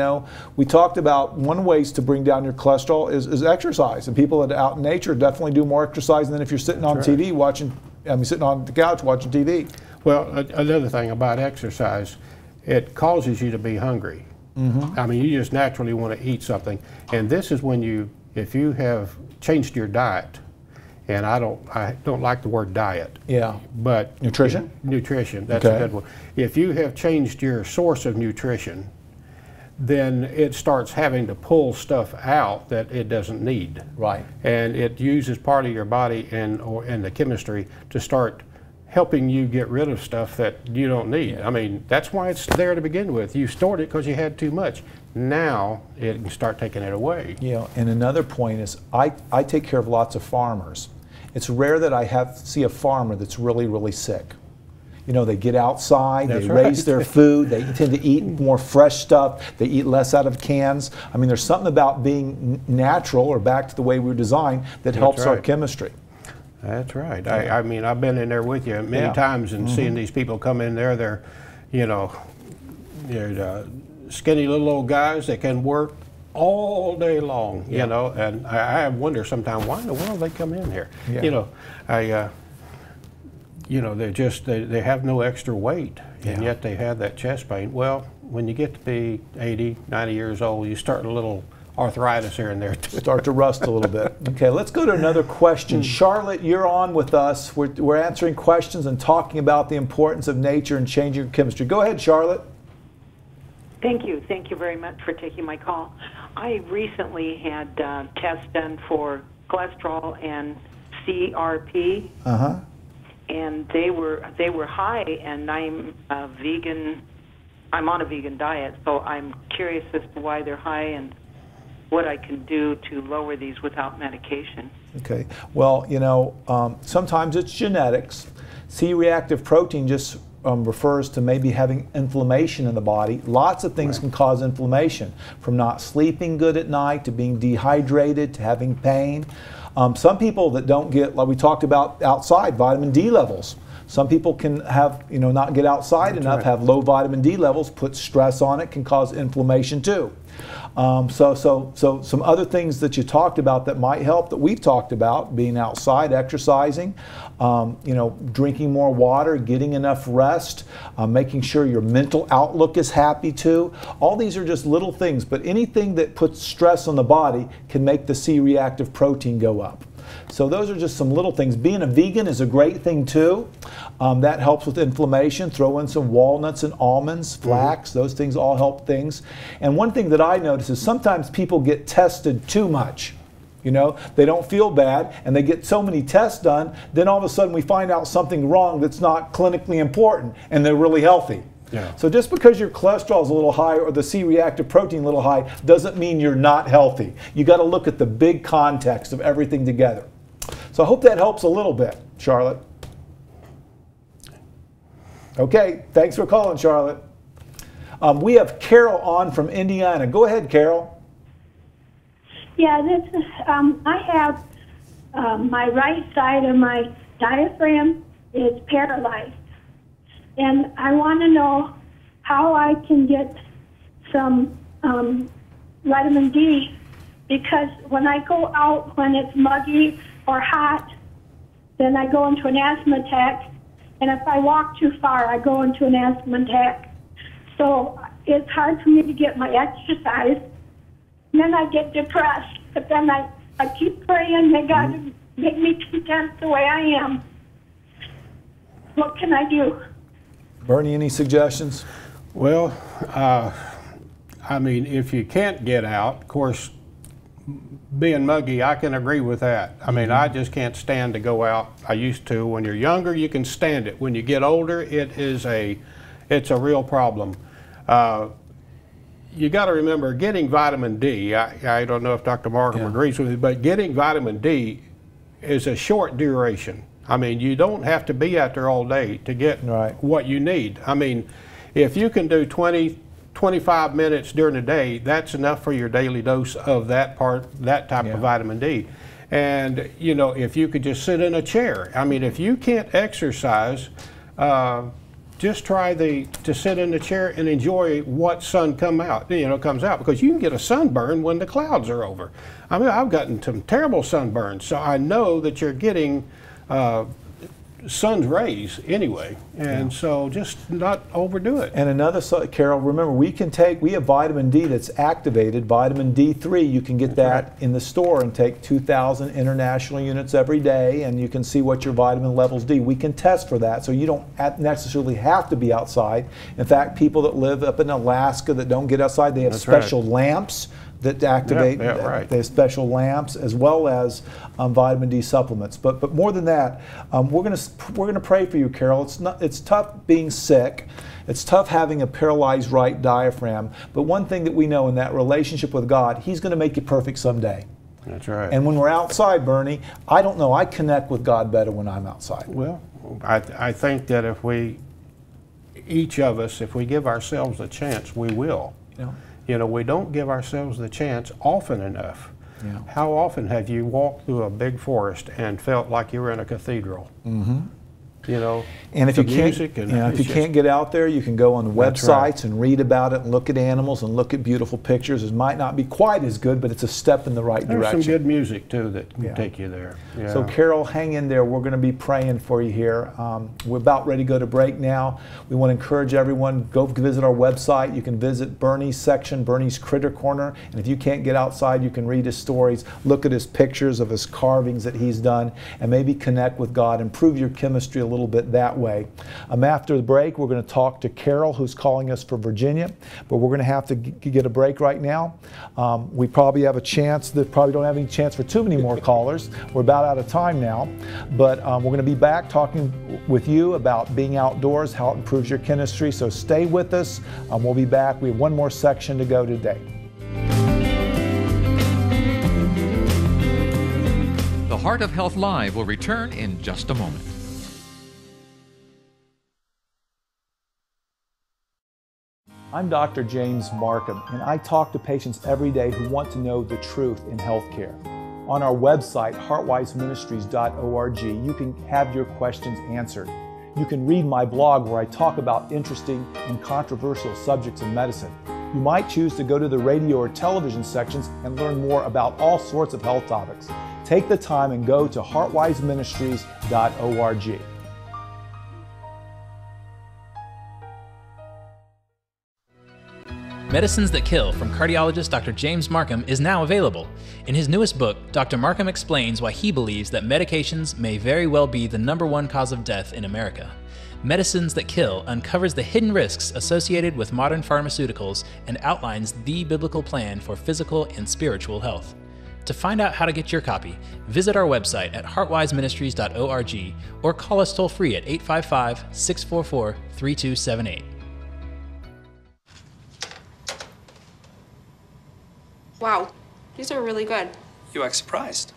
We talked about one ways to bring down your cholesterol is exercise, and people that are out in nature definitely do more exercise than if you're sitting on TV sitting on the couch watching TV. Well, another thing about exercise, it causes you to be hungry. I mean, you just naturally want to eat something, and this is when if you have changed your diet. And I don't like the word diet. Yeah. But nutrition? Nutrition, that's a good one. If you have changed your source of nutrition, then it starts having to pull stuff out that it doesn't need. Right. And it uses part of your body and the chemistry to start helping you get rid of stuff that you don't need. I mean, that's why it's there to begin with. You stored it because you had too much. Now it can start taking it away. Yeah, and another point is I take care of lots of farmers. It's rare that I see a farmer that's really, really sick. You know, they get outside, they raise their food, they tend to eat more fresh stuff, they eat less out of cans. I mean, there's something about being natural or back to the way we were designed that helps our chemistry. That's right. I mean, I've been in there with you many times and seeing these people come in there, they're, you know, they're skinny little old guys that can work all day long, you know, and I wonder sometimes why in the world they come in here. You know, you know, they have no extra weight, and yet they have that chest pain. Well, when you get to be 80, 90 years old, you start a little arthritis here and there. Start to rust a little bit. Okay, let's go to another question. Charlotte, you're on with us. We're answering questions and talking about the importance of nature and changing your chemistry. Go ahead, Charlotte. Thank you. Thank you very much for taking my call. I recently had tests done for cholesterol and CRP. And they were high, and I'm a vegan. I'm on a vegan diet, so I'm curious as to why they're high and what I can do to lower these without medication. Okay. Well, you know, sometimes it's genetics. C-reactive protein just refers to maybe having inflammation in the body. Lots of things can cause inflammation, from not sleeping good at night to being dehydrated to having pain. Some people that don't get, like we talked about outside, vitamin D levels. Some people can have, you know, not get outside enough, have low vitamin D levels, put stress on it, can cause inflammation too. So some other things that you talked about that might help, that we've talked about, being outside, exercising, you know, drinking more water, getting enough rest, making sure your mental outlook is happy too. All these are just little things, but anything that puts stress on the body can make the C-reactive protein go up. So those are just some little things. Being a vegan is a great thing too. That helps with inflammation. Throw in some walnuts and almonds, flax, those things all help things. And one thing that I notice is sometimes people get tested too much. You know, they don't feel bad and they get so many tests done, then all of a sudden we find out something wrong that's not clinically important and they're really healthy. So just because your cholesterol is a little high or the C-reactive protein a little high doesn't mean you're not healthy. You got to look at the big context of everything together. So I hope that helps a little bit, Charlotte. Okay, thanks for calling, Charlotte. We have Carol on from Indiana. Go ahead, Carol. Yeah, this is, I have my right side of my diaphragm is paralyzed. And I want to know how I can get some vitamin D, because when I go out when it's muggy or hot, then I go into an asthma attack. And if I walk too far, I go into an asthma attack. So it's hard for me to get my exercise. And then I get depressed. But then I keep praying that God will make me content the way I am. What can I do? Bernie, any suggestions? Well, I mean, if you can't get out, of course, being muggy, I can agree with that. I mean, I just can't stand to go out. I used to. When you're younger, you can stand it. When you get older, it's a real problem. You got to remember, getting vitamin D, I don't know if Dr. Marcum agrees with me, but getting vitamin D is a short duration. I mean, you don't have to be out there all day to get what you need. I mean, if you can do 20, 25 minutes during the day, that's enough for your daily dose of that type of vitamin D. And, you know, if you could just sit in a chair. I mean, if you can't exercise, just try to sit in the chair and enjoy what sun comes out, because you can get a sunburn when the clouds are over. I mean, I've gotten some terrible sunburns, so I know that you're getting sun's rays anyway, and so just not overdo it. And another, Carol, remember we have vitamin D that's activated, vitamin D3. You can get that in the store and take 2,000 international units every day, and you can see what your vitamin levels do. We can test for that, so you don't necessarily have to be outside. In fact, people that live up in Alaska that don't get outside, they have special lamps that activate. Right. They have special lamps as well as vitamin D supplements. But more than that, we're gonna pray for you, Carol. It's tough being sick. It's tough having a paralyzed right diaphragm. But one thing that we know in that relationship with God, He's going to make you perfect someday. That's right. And when we're outside, Bernie, I don't know. I connect with God better when I'm outside. Well, I think that if each of us, if we give ourselves a chance, we will. Yeah. You know, we don't give ourselves the chance often enough. Yeah. How often have you walked through a big forest and felt like you were in a cathedral? Mm-hmm. You know, and if you can't get out there, you can go on the websites and read about it and look at animals and look at beautiful pictures. It might not be quite as good, but it's a step in the right direction. There's some good music too that can take you there. Yeah. So Carol, hang in there. We're going to be praying for you here. We're about ready to go to break now. We want to encourage everyone, go visit our website. You can visit Bernie's section, Bernie's Critter Corner. And if you can't get outside, you can read his stories, look at his pictures of his carvings that he's done, and maybe connect with God, improve your chemistry a little bit that way. After the break, we're going to talk to Carol, who's calling us from Virginia, but we're going to have to get a break right now. We probably have a chance, probably don't have any chance for too many more callers. We're about out of time now, but we're going to be back talking with you about being outdoors, how it improves your chemistry, so stay with us. We'll be back. We have one more section to go today. The Heart of Health Live will return in just a moment. I'm Dr. James Marcum, and I talk to patients every day who want to know the truth in healthcare. On our website, heartwiseministries.org, you can have your questions answered. You can read my blog where I talk about interesting and controversial subjects in medicine. You might choose to go to the radio or television sections and learn more about all sorts of health topics. Take the time and go to heartwiseministries.org. Medicines That Kill from cardiologist Dr. James Marcum is now available. In his newest book, Dr. Marcum explains why he believes that medications may very well be the #1 cause of death in America. Medicines That Kill uncovers the hidden risks associated with modern pharmaceuticals and outlines the biblical plan for physical and spiritual health. To find out how to get your copy, visit our website at heartwiseministries.org or call us toll-free at 855-644-3278. Wow, these are really good. You act surprised.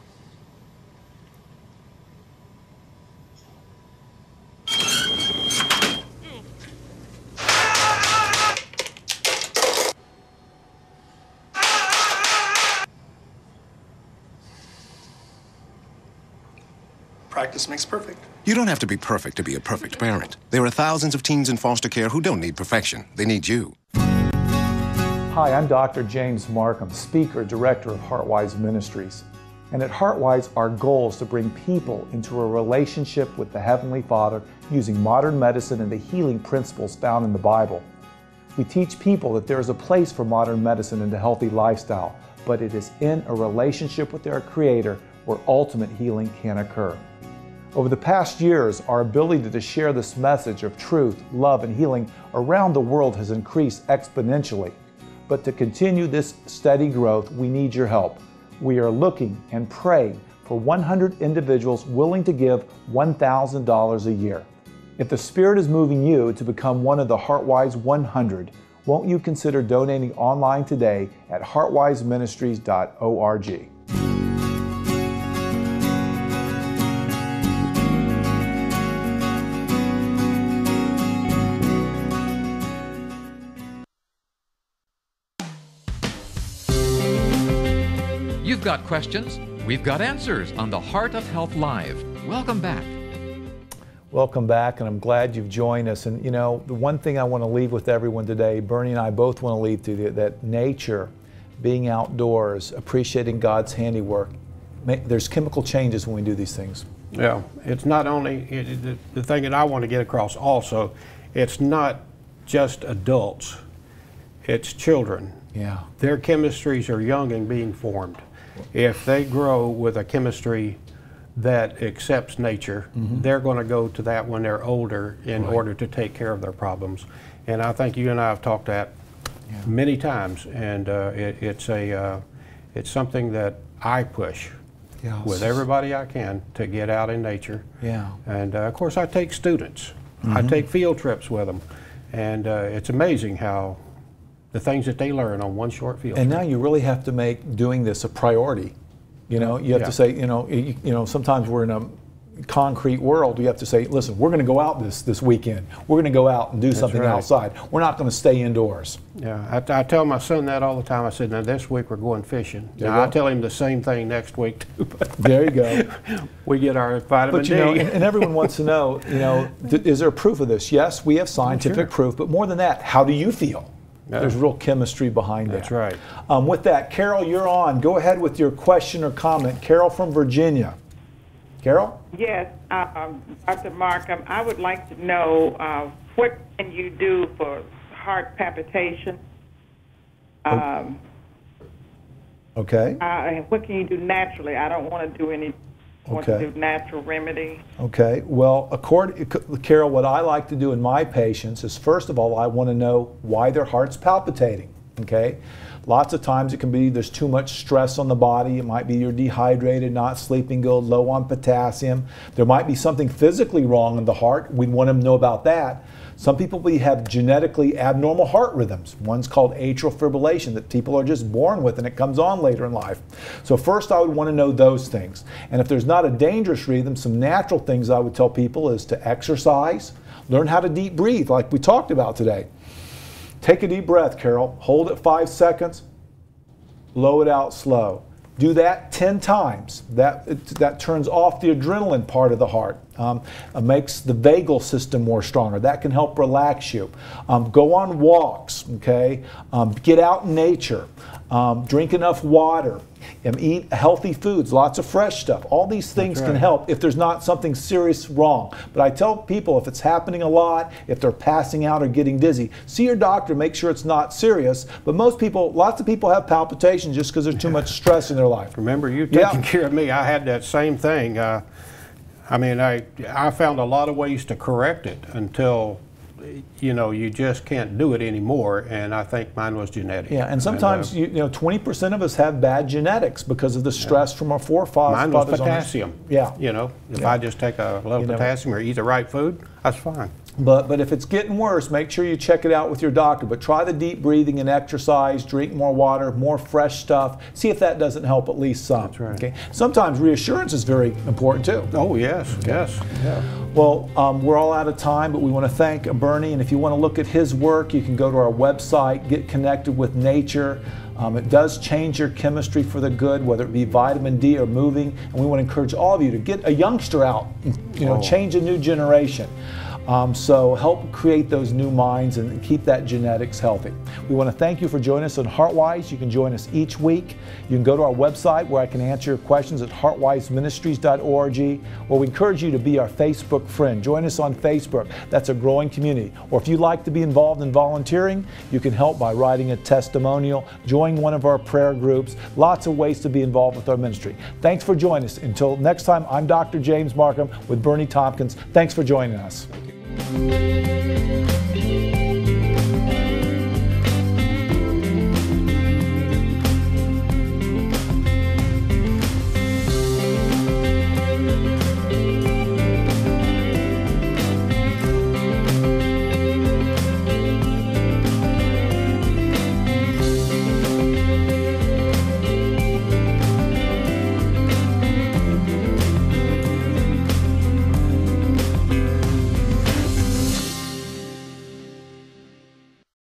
Practice makes perfect. You don't have to be perfect to be a perfect parent. There are thousands of teens in foster care who don't need perfection. They need you. Hi, I'm Dr. James Marcum, speaker, director of Heartwise Ministries. And at Heartwise, our goal is to bring people into a relationship with the Heavenly Father using modern medicine and the healing principles found in the Bible. We teach people that there is a place for modern medicine and a healthy lifestyle, but it is in a relationship with their Creator where ultimate healing can occur. Over the past years, our ability to share this message of truth, love, and healing around the world has increased exponentially. But to continue this steady growth, we need your help. We are looking and praying for 100 individuals willing to give $1,000 a year. If the Spirit is moving you to become one of the Heartwise 100, won't you consider donating online today at heartwiseministries.org. You've got questions, we've got answers on the Heart of Health Live. Welcome back. Welcome back, and I'm glad you've joined us. And you know, the one thing I want to leave with everyone today, Bernie and I both want to leave to that nature, being outdoors, appreciating God's handiwork. There's chemical changes when we do these things. Yeah, it's not only, the thing that I want to get across also, it's not just adults, it's children. Yeah. Their chemistries are young and being formed. If they grow with a chemistry that accepts nature, they're going to go to that when they're older in order to take care of their problems. And I think you and I have talked that many times, and it's something that I push with everybody I can to get out in nature. Yeah. And of course, I take students. I take field trips with them, and it's amazing how the things that they learn on one short field And trip. now you really have to make doing this a priority. You know, you have to say, you know, sometimes we're in a concrete world. You have to say, listen, we're going to go out this weekend. We're going to go out and do something outside. We're not going to stay indoors. Yeah, I tell my son that all the time. I said, now this week we're going fishing. Now I tell him the same thing next week too. There you go. We get our vitamin D. But you know, and everyone wants to know, you know, is there proof of this? Yes, we have scientific proof, but more than that, how do you feel? There's real chemistry behind that. That's right. With that, Carol, you're on. Go ahead with your question or comment. Carol from Virginia. Carol? Yes, Dr. Marcum, I would like to know what can you do for heart palpitation? Okay. What can you do naturally? I don't want to do any. Want to do natural remedy. Okay. Well, Carol, what I like to do in my patients is, first of all, I want to know why their heart's palpitating. Okay. Lots of times it can be there's too much stress on the body. It might be you're dehydrated, not sleeping good, low on potassium. There might be something physically wrong in the heart. We want to know about that. Some people have genetically abnormal heart rhythms. One's called atrial fibrillation that people are just born with, and it comes on later in life. So first I would want to know those things. And if there's not a dangerous rhythm, some natural things I would tell people is to exercise, learn how to deep breathe like we talked about today. Take a deep breath, Carol. Hold it 5 seconds. Blow it out slow. Do that 10 times. That turns off the adrenaline part of the heart. Makes the vagal system more stronger. That can help relax you. Go on walks, okay? Get out in nature. Drink enough water. Eat healthy foods, lots of fresh stuff. All these things can help if there's not something serious wrong. But I tell people if it's happening a lot, if they're passing out or getting dizzy, see your doctor, make sure it's not serious. But lots of people have palpitations just because there's too much stress in their life. Remember, you taking care of me. I had that same thing. I mean, I found a lot of ways to correct it until, you know, you just can't do it anymore, and I think mine was genetic. Yeah, and sometimes, you know, 20% of us have bad genetics because of the stress from our forefathers. Mine was potassium. Yeah. You know, if I just take a little potassium or eat the right food, that's fine. But if it's getting worse, make sure you check it out with your doctor. But try the deep breathing and exercise, drink more water, more fresh stuff. See if that doesn't help at least some. That's right. Okay? Sometimes reassurance is very important too. Oh, yes, yes. Yeah. Well, we're all out of time, but we want to thank Bernie. And if you want to look at his work, you can go to our website, get connected with nature. It does change your chemistry for the good, whether it be vitamin D or moving. And we want to encourage all of you to get a youngster out, you know, change a new generation. So help create those new minds and keep that genetics healthy. We want to thank you for joining us on HeartWise. You can join us each week. You can go to our website where I can answer your questions at heartwiseministries.org, or we encourage you to be our Facebook friend. Join us on Facebook. That's a growing community. Or if you'd like to be involved in volunteering, you can help by writing a testimonial, join one of our prayer groups. Lots of ways to be involved with our ministry. Thanks for joining us. Until next time, I'm Dr. James Marcum with Bernie Tompkins. Thanks for joining us. Thank you.